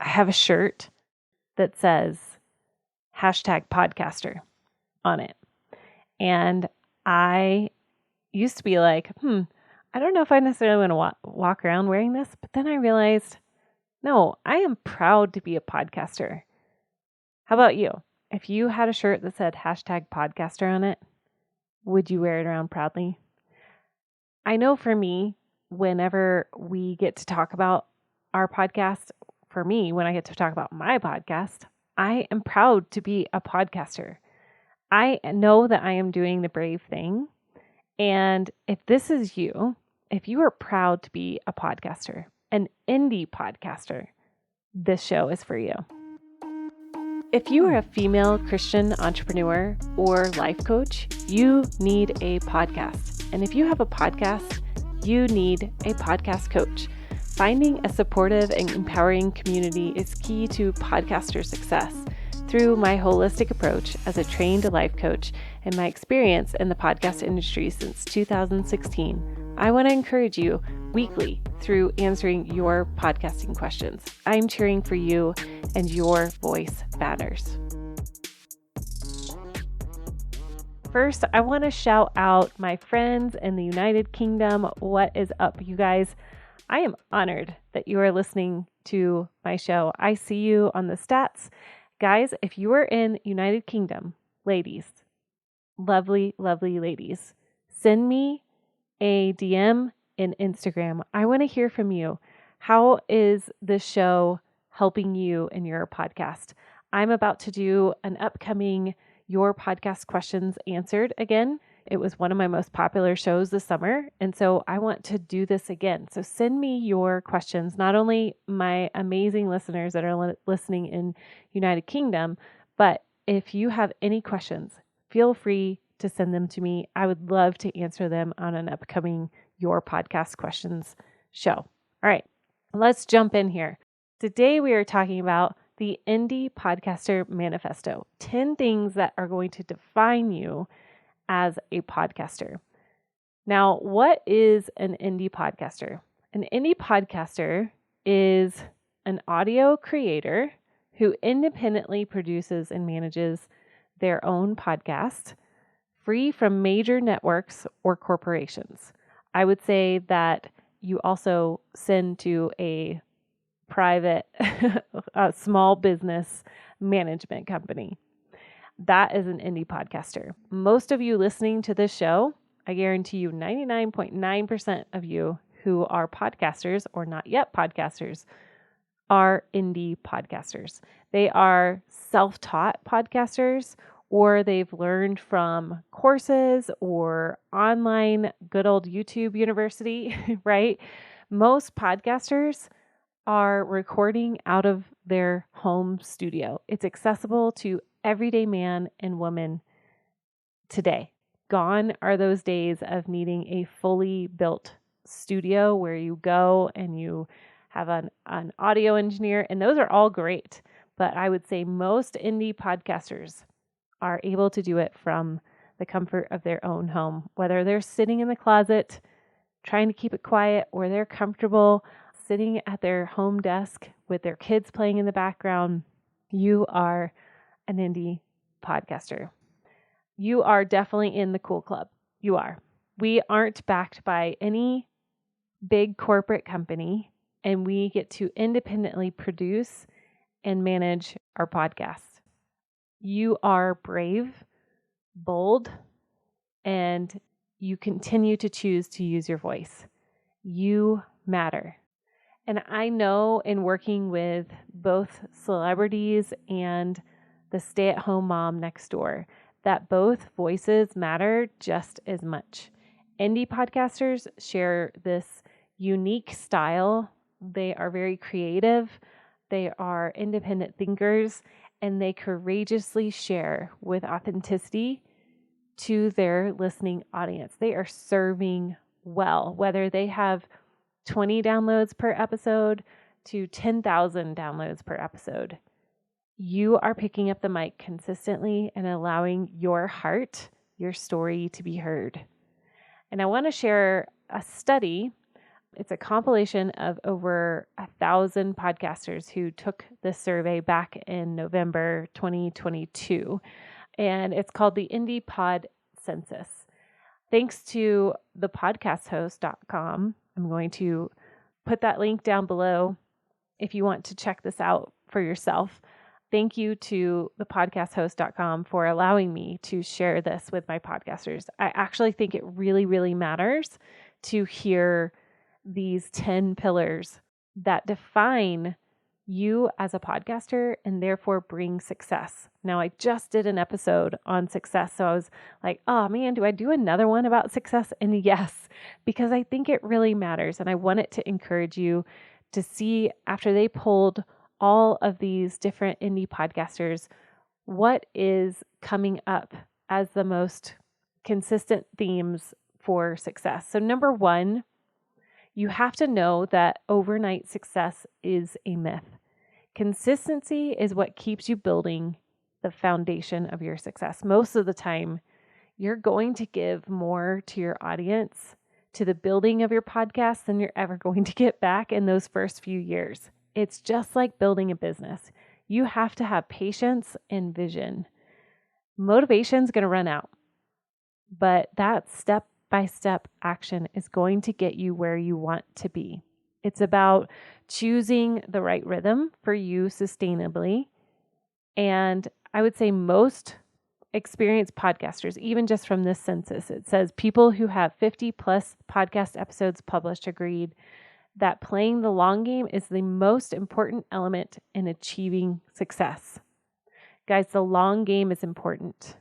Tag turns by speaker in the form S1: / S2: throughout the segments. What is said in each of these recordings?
S1: I have a shirt that says #podcaster on it. And I used to be like, I don't know if I necessarily want to walk around wearing this. But then I realized, no, I am proud to be a podcaster. How about you? If you had a shirt that said #podcaster on it, would you wear it around proudly? I know for me, whenever we get to talk about our podcast, for me, when I get to talk about my podcast, I am proud to be a podcaster. I know that I am doing the brave thing. And if this is you, if you are proud to be a podcaster, an indie podcaster, this show is for you. If you are a female Christian entrepreneur or life coach, you need a podcast. And if you have a podcast, you need a podcast coach. Finding a supportive and empowering community is key to podcaster success. Through my holistic approach as a trained life coach and my experience in the podcast industry since 2016, I want to encourage you weekly through answering your podcasting questions. I'm cheering for you, and your voice matters. First, I want to shout out my friends in the United Kingdom. What is up, you guys? I am honored that you are listening to my show. I see you on the stats. Guys, if you are in United Kingdom, ladies, lovely, lovely ladies, send me a DM in Instagram. I want to hear from you. How is this show helping you in your podcast? I'm about to do an upcoming Your Podcast Questions Answered again. It was one of my most popular shows this summer, and so I want to do this again. So send me your questions, not only my amazing listeners that are listening in United Kingdom, but if you have any questions, feel free to send them to me. I would love to answer them on an upcoming Your Podcast Questions show. All right, let's jump in here. Today we are talking about the Indie Podcaster Manifesto, 10 things that are going to define you as a podcaster. Now, what is an indie podcaster? An indie podcaster is an audio creator who independently produces and manages their own podcast, free from major networks or corporations. I would say that you also send to a private, small business management company. That is an indie podcaster. Most of you listening to this show, I guarantee you 99.9% of you who are podcasters or not yet podcasters are indie podcasters. They are self-taught podcasters, or they've learned from courses or online good old YouTube University, right? Most podcasters are recording out of their home studio. It's accessible to everyday man and woman today. Gone are those days of needing a fully built studio where you go and you have an audio engineer, and those are all great. But I would say most indie podcasters are able to do it from the comfort of their own home, whether they're sitting in the closet trying to keep it quiet, or they're comfortable sitting at their home desk with their kids playing in the background. You are an indie podcaster. You are definitely in the cool club. You are. We aren't backed by any big corporate company, and we get to independently produce and manage our podcast. You are brave, bold, and you continue to choose to use your voice. You matter. And I know in working with both celebrities and the stay-at-home mom next door that both voices matter just as much. Indie podcasters share this unique style. They are very creative. They are independent thinkers, and they courageously share with authenticity to their listening audience. They are serving well, whether they have 20 downloads per episode to 10,000 downloads per episode. You are picking up the mic consistently and allowing your heart, your story to be heard. And I want to share a study It's a compilation of over 1,000 podcasters who took this survey back in November 2022, and it's called the Indie Pod Census. Thanks to thepodcasthost.com. I'm going to put that link down below if you want to check this out for yourself. Thank you to thepodcasthost.com for allowing me to share this with my podcasters. I actually think it really, really matters to hear these 10 pillars that define you as a podcaster and therefore bring success. Now, I just did an episode on success, so I was like, oh man, do I do another one about success? And yes, because I think it really matters. And I wanted to encourage you to see, after they pulled all of these different indie podcasters, what is coming up as the most consistent themes for success. So number one, you have to know that overnight success is a myth. Consistency is what keeps you building the foundation of your success. Most of the time, you're going to give more to your audience, to the building of your podcast, than you're ever going to get back in those first few years. It's just like building a business. You have to have patience and vision. Motivation's going to run out, but that step-by-step action is going to get you where you want to be. It's about choosing the right rhythm for you sustainably. And I would say most experienced podcasters, even just from this census, it says people who have 50 plus podcast episodes published agreed that playing the long game is the most important element in achieving success. Guys, the long game is important.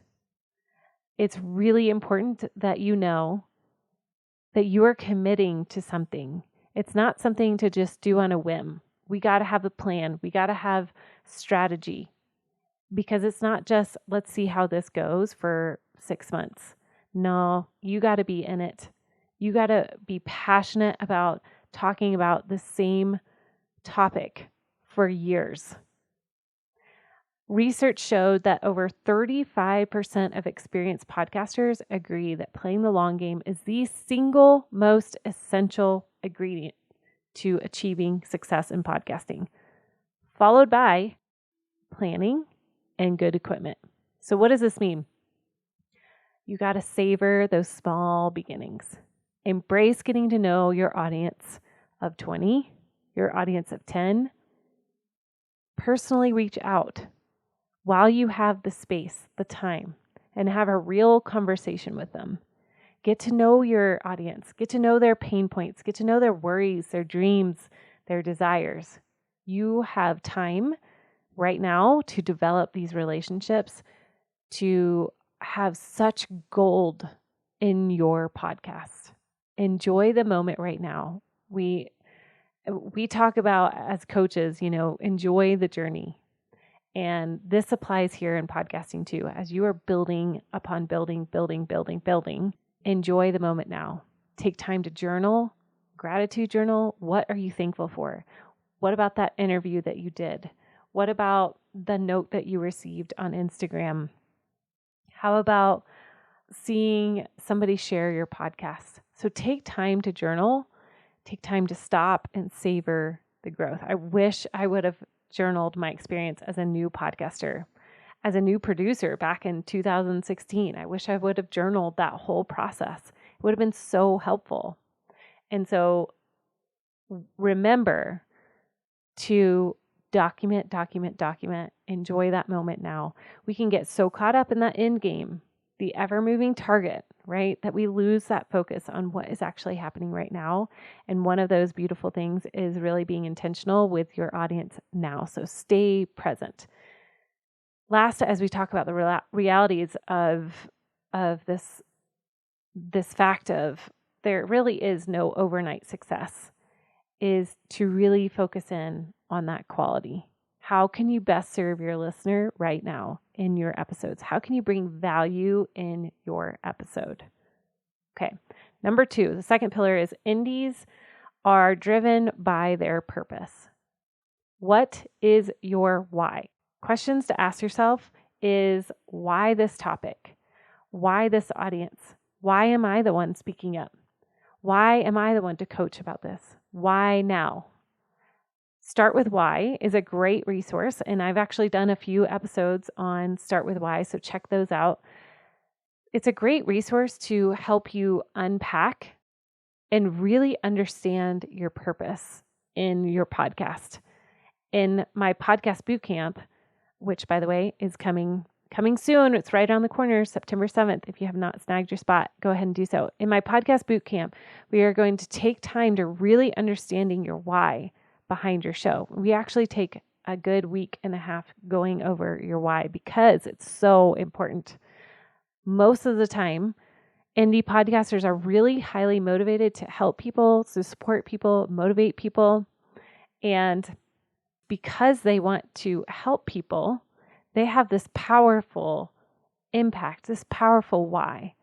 S1: It's really important that you know that you are committing to something. It's not something to just do on a whim. We got to have a plan. We got to have strategy, because it's not just, let's see how this goes for 6 months. No, you got to be in it. You got to be passionate about talking about the same topic for years. Research showed that over 35% of experienced podcasters agree that playing the long game is the single most essential ingredient to achieving success in podcasting, followed by planning and good equipment. So what does this mean? You got to savor those small beginnings. Embrace getting to know your audience of 20, your audience of 10. Personally reach out while you have the space, the time, and have a real conversation with them. Get to know your audience. Get to know their pain points. Get to know their worries, their dreams, their desires. You have time right now to develop these relationships, to have such gold in your podcast. Enjoy the moment right now. We talk about, as coaches, enjoy the journey. And this applies here in podcasting too. As you are building upon building, enjoy the moment now. Take time to journal, gratitude journal. What are you thankful for? What about that interview that you did? What about the note that you received on Instagram? How about seeing somebody share your podcast? So take time to journal, take time to stop and savor the growth. I wish I would have journaled my experience as a new podcaster, as a new producer back in 2016. I wish I would have journaled that whole process. It would have been so helpful. And so remember to document, enjoy that moment now. We can get so caught up in that end game, the ever-moving target, right? That we lose that focus on what is actually happening right now. And one of those beautiful things is really being intentional with your audience now. So stay present. Last, as we talk about the realities of this fact of there really is no overnight success, is to really focus in on that quality. How can you best serve your listener right now in your episodes? How can you bring value in your episode? Okay. Number 2, the second pillar is indies are driven by their purpose. What is your why? Questions to ask yourself is, why this topic? Why this audience? Why am I the one speaking up? Why am I the one to coach about this? Why now? Start with Why is a great resource, and I've actually done a few episodes on Start with Why, so check those out. It's a great resource to help you unpack and really understand your purpose in your podcast. In my podcast bootcamp, which by the way is coming soon. It's right around the corner, September 7th. If you have not snagged your spot, go ahead and do so. In my podcast bootcamp, we are going to take time to really understanding your why behind your show. We actually take a good week and a half going over your why because it's so important. Most of the time, indie podcasters are really highly motivated to help people, to support people, motivate people. And because they want to help people, they have this powerful impact, this powerful why.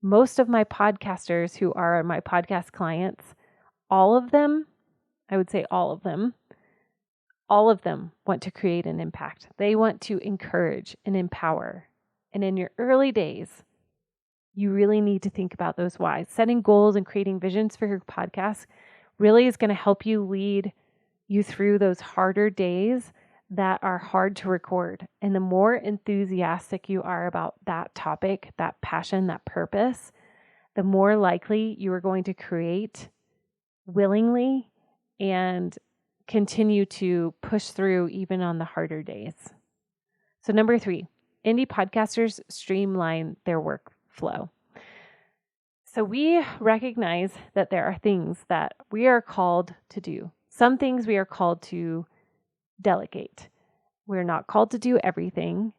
S1: Most of my podcasters who are my podcast clients, all of them, I would say all of them want to create an impact. They want to encourage and empower. And in your early days, you really need to think about those whys. Setting goals and creating visions for your podcast really is going to help you lead you through those harder days that are hard to record. And the more enthusiastic you are about that topic, that passion, that purpose, the more likely you are going to create willingly and continue to push through even on the harder days. So 3, indie podcasters streamline their workflow. So we recognize that there are things that we are called to do. Some things we are called to delegate. We're not called to do everything.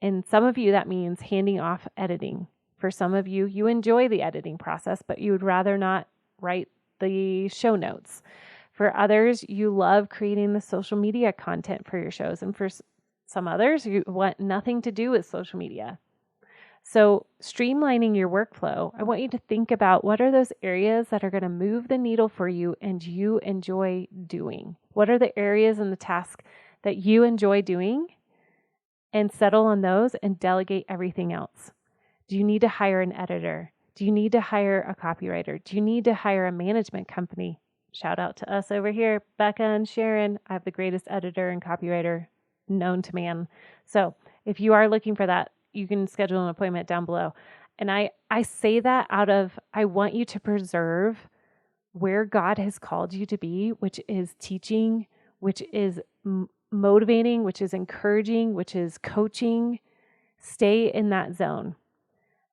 S1: And some of you, that means handing off editing. For some of you, you enjoy the editing process, but you would rather not write the show notes. For others, you love creating the social media content for your shows. And for some others, you want nothing to do with social media. So streamlining your workflow, I want you to think about what are those areas that are going to move the needle for you and you enjoy doing. What are the areas in the task that you enjoy doing, and settle on those and delegate everything else. Do you need to hire an editor? Do you need to hire a copywriter? Do you need to hire a management company? Shout out to us over here, Becca and Sharon. I have the greatest editor and copywriter known to man. So if you are looking for that, you can schedule an appointment down below. And I say that out of, I want you to preserve where God has called you to be, which is teaching, which is motivating, which is encouraging, which is coaching. Stay in that zone.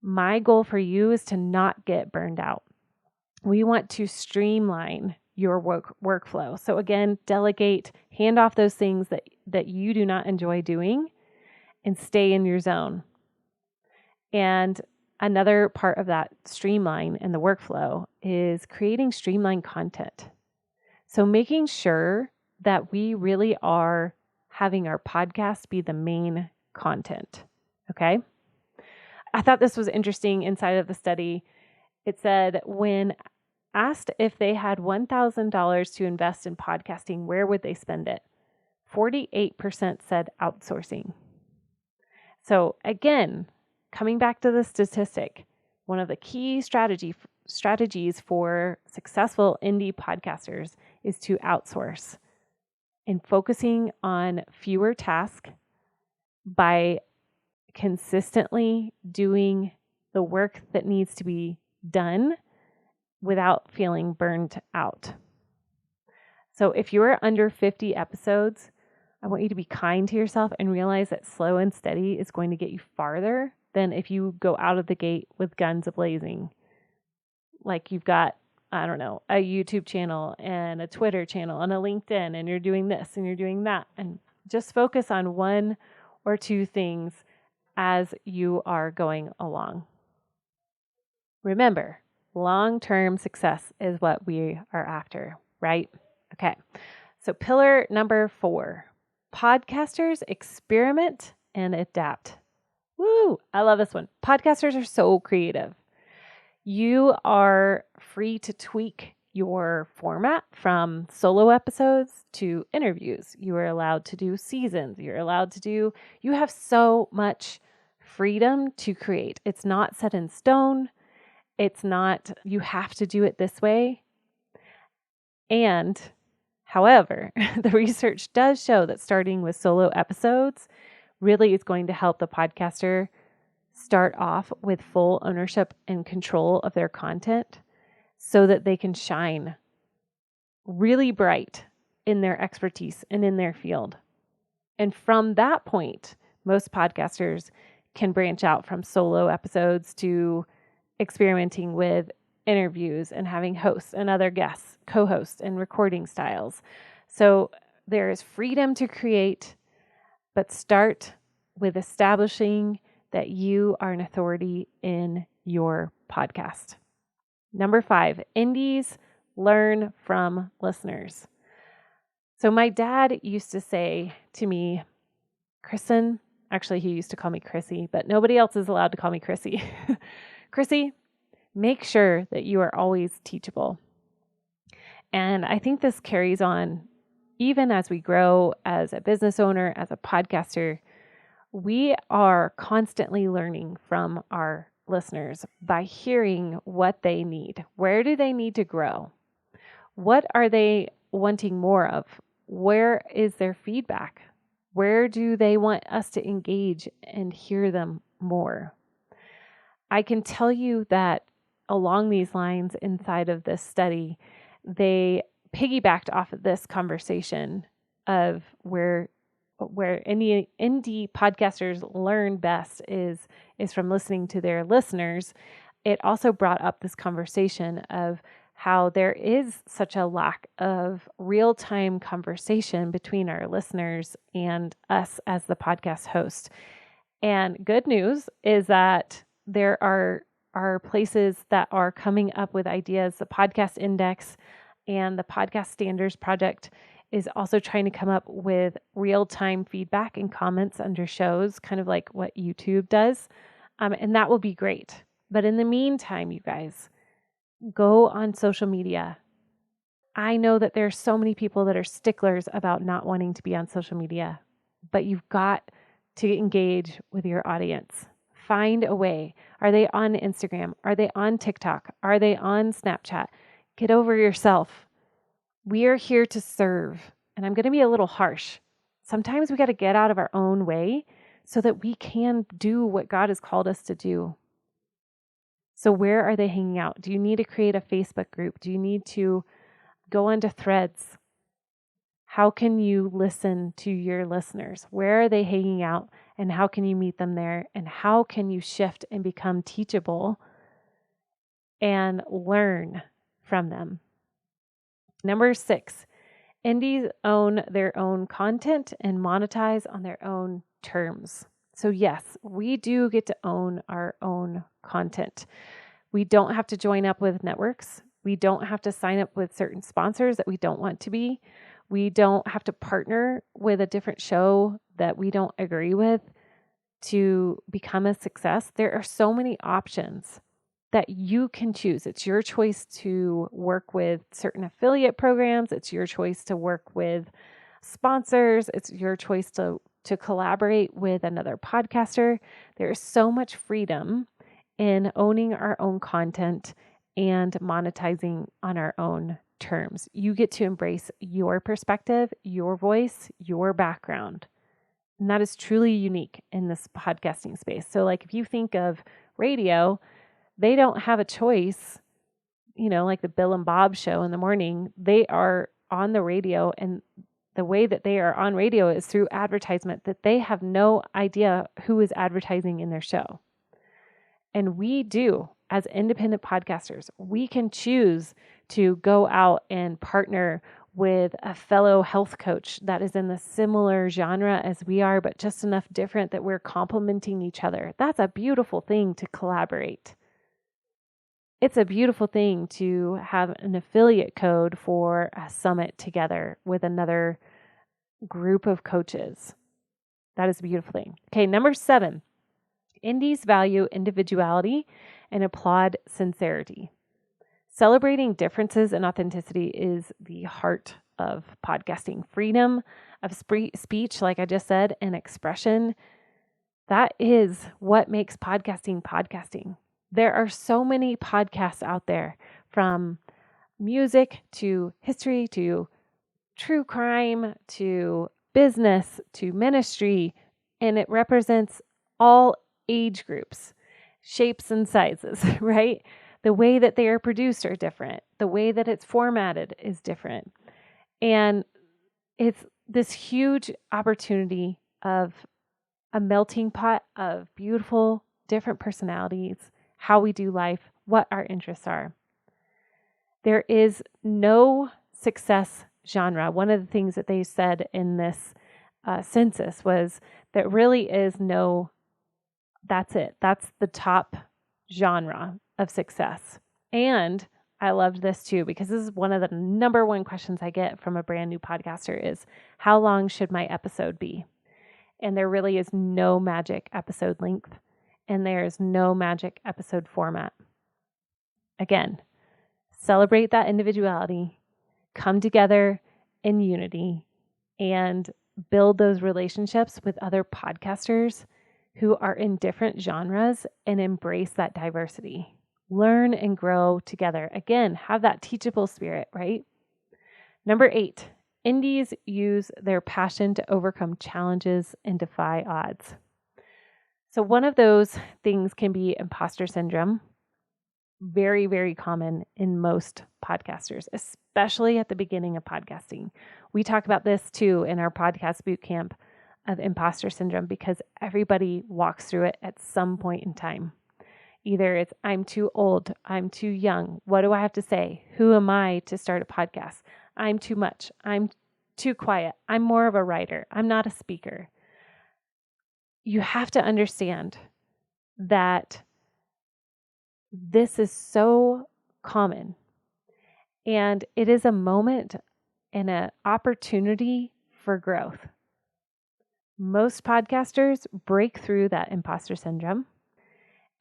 S1: My goal for you is to not get burned out. We want to streamline your workflow. So again, delegate, hand off those things that you do not enjoy doing, and stay in your zone. And another part of that streamline in the workflow is creating streamlined content. So making sure that we really are having our podcast be the main content. Okay. I thought this was interesting inside of the study. It said when asked if they had $1,000 to invest in podcasting, where would they spend it? 48% said outsourcing. So again, coming back to the statistic, one of the key strategies for successful indie podcasters is to outsource and focusing on fewer tasks by consistently doing the work that needs to be done without feeling burned out. So if you're under 50 episodes, I want you to be kind to yourself and realize that slow and steady is going to get you farther than if you go out of the gate with guns a-blazing. Like you've got, I don't know, a YouTube channel and a Twitter channel and a LinkedIn, and you're doing this and you're doing that. And just focus on one or two things as you are going along. Remember, long-term success is what we are after, right? Okay. So pillar number 4, podcasters experiment and adapt. Woo! I love this one. Podcasters are so creative. You are free to tweak your format from solo episodes to interviews. You are allowed to do seasons. You have so much freedom to create. It's not set in stone. It's not, you have to do it this way. And however, the research does show that starting with solo episodes really is going to help the podcaster start off with full ownership and control of their content so that they can shine really bright in their expertise and in their field. And from that point, most podcasters can branch out from solo episodes to experimenting with interviews and having hosts and other guests, co-hosts, and recording styles. So there is freedom to create, but start with establishing that you are an authority in your podcast. Number 5, indies learn from listeners. So my dad used to say to me, Kristin, actually he used to call me Chrissy, but nobody else is allowed to call me Chrissy. Chrissy, make sure that you are always teachable. And I think this carries on even as we grow as a business owner, as a podcaster. We are constantly learning from our listeners by hearing what they need. Where do they need to grow? What are they wanting more of? Where is their feedback? Where do they want us to engage and hear them more? I can tell you that along these lines inside of this study, they piggybacked off of this conversation of where indie podcasters learn best is from listening to their listeners. It also brought up this conversation of how there is such a lack of real-time conversation between our listeners and us as the podcast host. And good news is that there are places that are coming up with ideas. The Podcast Index and the Podcast Standards Project is also trying to come up with real-time feedback and comments under shows, kind of like what YouTube does. And that will be great. But in the meantime, you guys, go on social media. I know that there are so many people that are sticklers about not wanting to be on social media, but you've got to engage with your audience. Find a way. Are they on Instagram? Are they on TikTok? Are they on Snapchat? Get over yourself. We are here to serve. And I'm going to be a little harsh. Sometimes we got to get out of our own way so that we can do what God has called us to do. So where are they hanging out? Do you need to create a Facebook group? Do you need to go onto Threads? How can you listen to your listeners? Where are they hanging out? And how can you meet them there? And how can you shift and become teachable and learn from them? Number 6, indies own their own content and monetize on their own terms. So yes, we do get to own our own content. We don't have to join up with networks. We don't have to sign up with certain sponsors that we don't want to be. We don't have to partner with a different show that we don't agree with to become a success. There are so many options that you can choose. It's your choice to work with certain affiliate programs. It's your choice to work with sponsors. It's your choice to collaborate with another podcaster. There is so much freedom in owning our own content and monetizing on our own terms. You get to embrace your perspective, your voice, your background. And that is truly unique in this podcasting space. So like if you think of radio, they don't have a choice, like the Bill and Bob show in the morning. They are on the radio, and the way that they are on radio is through advertisement that they have no idea who is advertising in their show. And we do, as independent podcasters, we can choose to go out and partner with a fellow health coach that is in the similar genre as we are, but just enough different that we're complementing each other. That's a beautiful thing to collaborate. It's a beautiful thing to have an affiliate code for a summit together with another group of coaches. That is a beautiful thing. Okay, number 7, indies value individuality and applaud sincerity. Celebrating differences and authenticity is the heart of podcasting. Freedom of speech, like I just said, and expression. That is what makes podcasting podcasting. There are so many podcasts out there, from music to history to true crime to business to ministry, and it represents all age groups, shapes and sizes, right? The way that they are produced are different. The way that it's formatted is different. And it's this huge opportunity of a melting pot of beautiful, different personalities, how we do life, what our interests are. There is no success genre. One of the things that they said in this census was that really is no, that's it. That's the top genre of success. And I loved this too, because this is one of the number one questions I get from a brand new podcaster is, how long should my episode be? And there really is no magic episode length, and there is no magic episode format. Again, celebrate that individuality, come together in unity, and build those relationships with other podcasters who are in different genres and embrace that diversity. Learn and grow together. Again, have that teachable spirit, right? Number 8, indies use their passion to overcome challenges and defy odds. So one of those things can be imposter syndrome. Very, very common in most podcasters, especially at the beginning of podcasting. We talk about this too in our podcast boot camp of imposter syndrome, because everybody walks through it at some point in time. Either it's, I'm too old, I'm too young, what do I have to say? Who am I to start a podcast? I'm too much, I'm too quiet, I'm more of a writer, I'm not a speaker. You have to understand that this is so common, and it is a moment and an opportunity for growth. Most podcasters break through that imposter syndrome,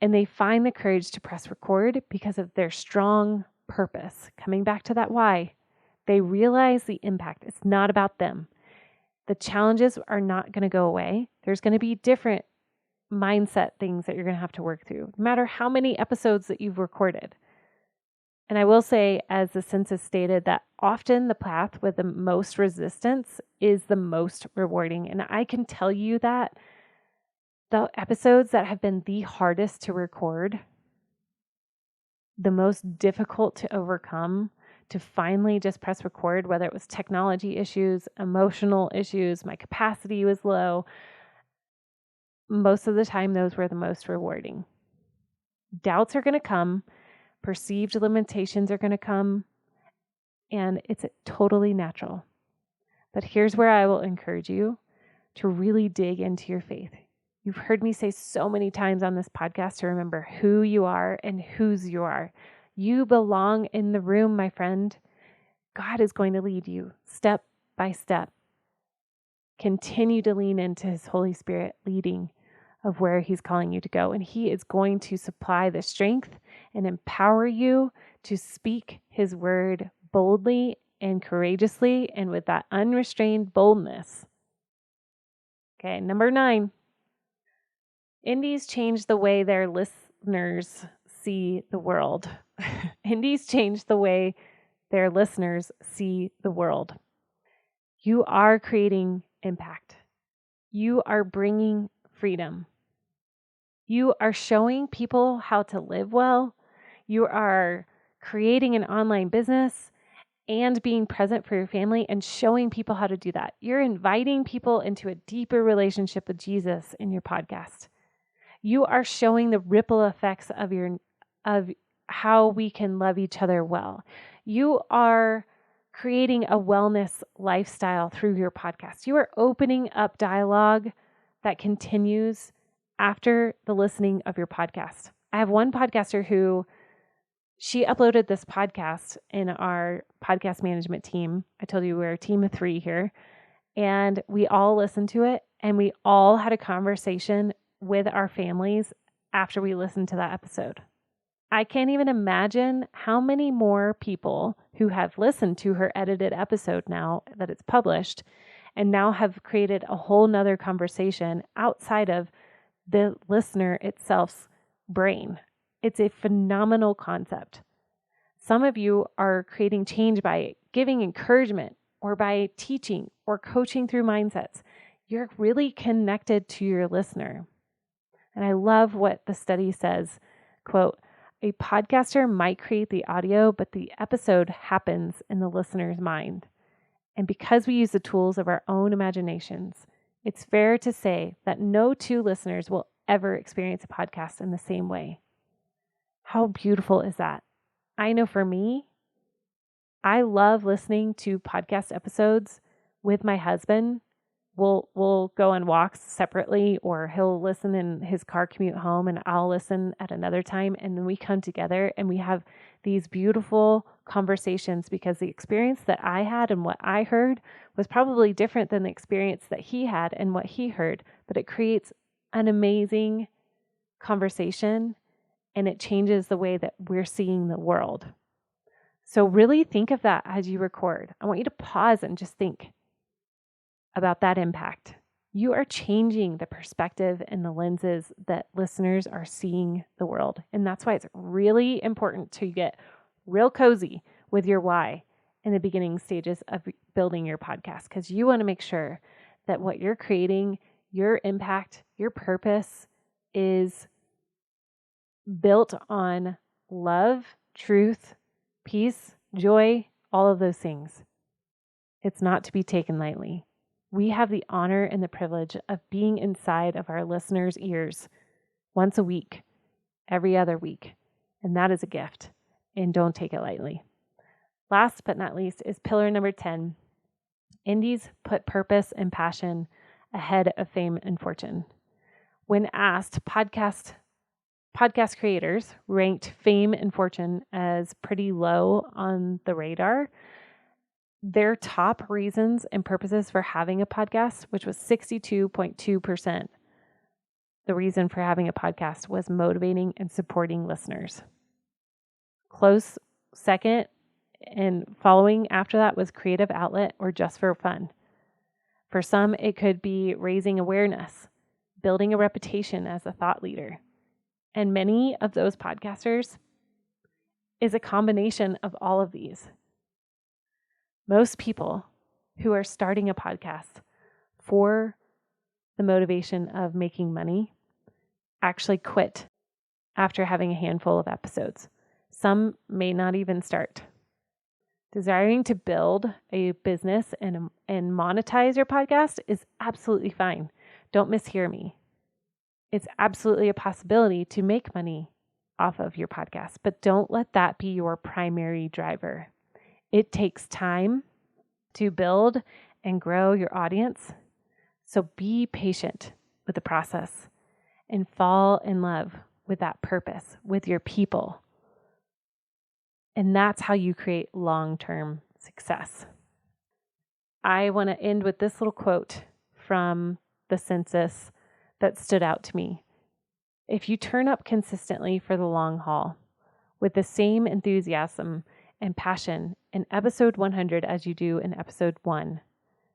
S1: and they find the courage to press record because of their strong purpose. Coming back to that why, they realize the impact. It's not about them. The challenges are not going to go away. There's going to be different mindset things that you're going to have to work through, no matter how many episodes that you've recorded. And I will say, as the census stated, that often the path with the most resistance is the most rewarding. And I can tell you that the episodes that have been the hardest to record, the most difficult to overcome, to finally just press record, whether it was technology issues, emotional issues, my capacity was low, most of the time those were the most rewarding. Doubts are going to come, perceived limitations are going to come, and it's totally natural. But here's where I will encourage you to really dig into your faith. You've heard me say so many times on this podcast to remember who you are and whose you are. You belong in the room, my friend. God is going to lead you step by step. Continue to lean into His Holy Spirit leading of where He's calling you to go. And He is going to supply the strength and empower you to speak His word boldly and courageously and with that unrestrained boldness. Okay, number 9. Indies change the way their listeners see the world. Indies change the way their listeners see the world. You are creating impact. You are bringing freedom. You are showing people how to live well. You are creating an online business and being present for your family and showing people how to do that. You're inviting people into a deeper relationship with Jesus in your podcast. You are showing the ripple effects of how we can love each other well. You are creating a wellness lifestyle through your podcast. You are opening up dialogue that continues after the listening of your podcast. I have one podcaster who, she uploaded this podcast in our podcast management team. I told you we're a team of 3 here, and we all listened to it, and we all had a conversation with our families after we listened to that episode. I can't even imagine how many more people who have listened to her edited episode now that it's published and now have created a whole nother conversation outside of the listener itself's brain. It's a phenomenal concept. Some of you are creating change by giving encouragement or by teaching or coaching through mindsets. You're really connected to your listener. And I love what the study says, quote, "A podcaster might create the audio, but the episode happens in the listener's mind. And because we use the tools of our own imaginations, it's fair to say that no two listeners will ever experience a podcast in the same way." How beautiful is that? I know for me, I love listening to podcast episodes with my husband. We'll go on walks separately, or he'll listen in his car commute home and I'll listen at another time. And then we come together and we have these beautiful conversations, because the experience that I had and what I heard was probably different than the experience that he had and what he heard. But it creates an amazing conversation, and it changes the way that we're seeing the world. So really think of that as you record. I want you to pause and just think about that impact. You are changing the perspective and the lenses that listeners are seeing the world. And that's why it's really important to get real cozy with your why in the beginning stages of building your podcast, because you want to make sure that what you're creating, your impact, your purpose is built on love, truth, peace, joy, all of those things. It's not to be taken lightly. We have the honor and the privilege of being inside of our listeners' ears once a week, every other week, and that is a gift, and don't take it lightly. Last but not least is pillar number 10. Indies put purpose and passion ahead of fame and fortune. When asked, podcast creators ranked fame and fortune as pretty low on the radar. Their top reasons and purposes for having a podcast, which was 62.2%, the reason for having a podcast was motivating and supporting listeners. Close second and following after that was creative outlet or just for fun. For some, it could be raising awareness, building a reputation as a thought leader. And many of those podcasters is a combination of all of these. Most people who are starting a podcast for the motivation of making money actually quit after having a handful of episodes. Some may not even start. Desiring to build a business and monetize your podcast is absolutely fine. Don't mishear me. It's absolutely a possibility to make money off of your podcast, but don't let that be your primary driver. It takes time to build and grow your audience. So be patient with the process and fall in love with that purpose, with your people. And that's how you create long-term success. I want to end with this little quote from the census that stood out to me. If you turn up consistently for the long haul with the same enthusiasm and passion in episode 100 as you do in episode 1,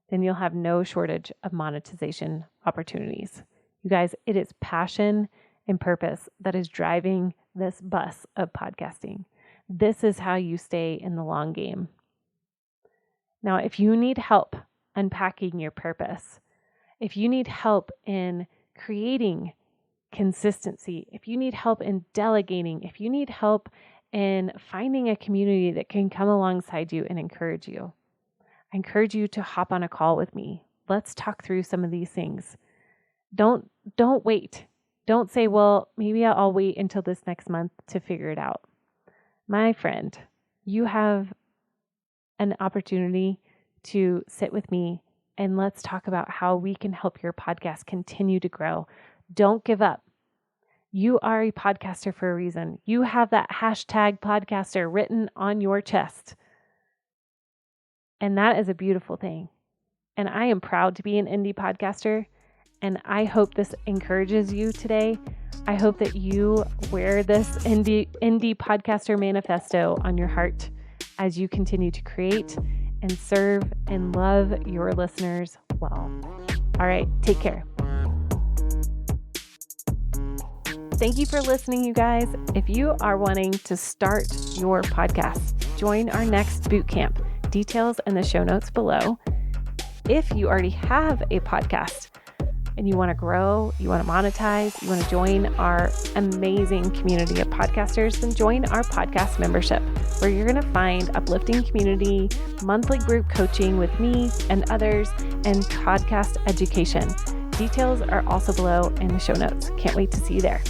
S1: then you'll have no shortage of monetization opportunities. You guys, it is passion and purpose that is driving this bus of podcasting. This is how you stay in the long game. Now, if you need help unpacking your purpose, if you need help in creating consistency, if you need help in delegating, if you need help in finding a community that can come alongside you and encourage you, I encourage you to hop on a call with me. Let's talk through some of these things. Don't wait. Don't say, well, maybe I'll wait until this next month to figure it out. My friend, you have an opportunity to sit with me and let's talk about how we can help your podcast continue to grow. Don't give up. You are a podcaster for a reason. You have that hashtag podcaster written on your chest. And that is a beautiful thing. And I am proud to be an indie podcaster. And I hope this encourages you today. I hope that you wear this indie podcaster manifesto on your heart as you continue to create and serve and love your listeners well. All right, take care. Thank you for listening, you guys. If you are wanting to start your podcast, join our next boot camp. Details in the show notes below. If you already have a podcast and you want to grow, you want to monetize, you want to join our amazing community of podcasters, then join our podcast membership, where you're going to find uplifting community, monthly group coaching with me and others, and podcast education. Details are also below in the show notes. Can't wait to see you there.